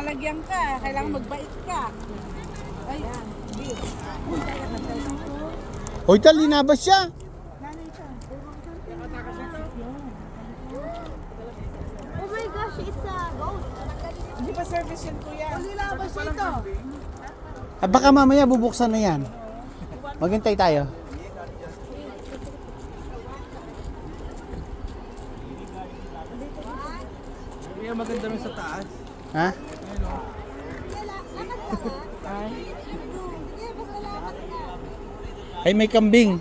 lalagyan ka. Kailangan magbait ka. Ay, hindi. Hoy, tal, linabas siya. Nanay siya. Oh my gosh, it's a goat. Hindi pa service yan, kuya. Lilabas ito. Ah, baka mamaya bubuksan na yan. Maghintay tayo. Kaya maganda rin sa taas. Ha? Ay, may kambing.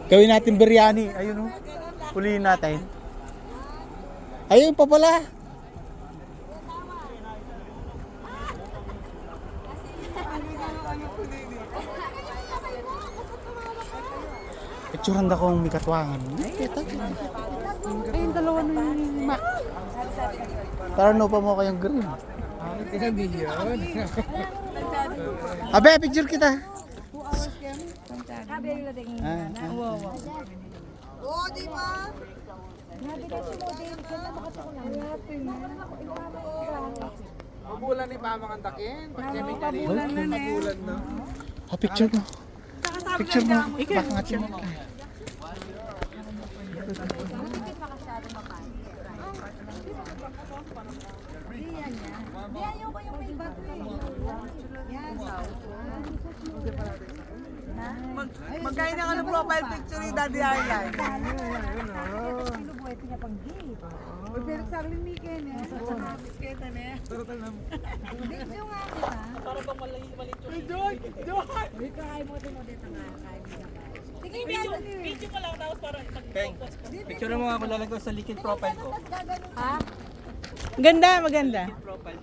Gawin natin biryani. Ayun o. Pulihin natin. Ayun pa pala. Picturean akong may katwangan. Ayun, dalawa na yung Mac. Tara, no pa mo kayong green. Tinabi yun. Abe, picture kita. Oo, di ba? Mabulan ni Pamang Antakin. Pag-chemical yun. Mabulan na, ne. Mabulan na. Ah, picture mo. Picture mo. Baka nga tiyan. Magkain ng ano profile picture ni Daddy Arlan. Pero sa akin ni Ken eh. Kita na. Video nga kita. Para bang mali-mali. Joy! Kain mo dito nga. Sige, video ko lang tapos para Picture mo nga kung lalagay sa liquid profile ko. Ha? Ganda, maganda. Profile.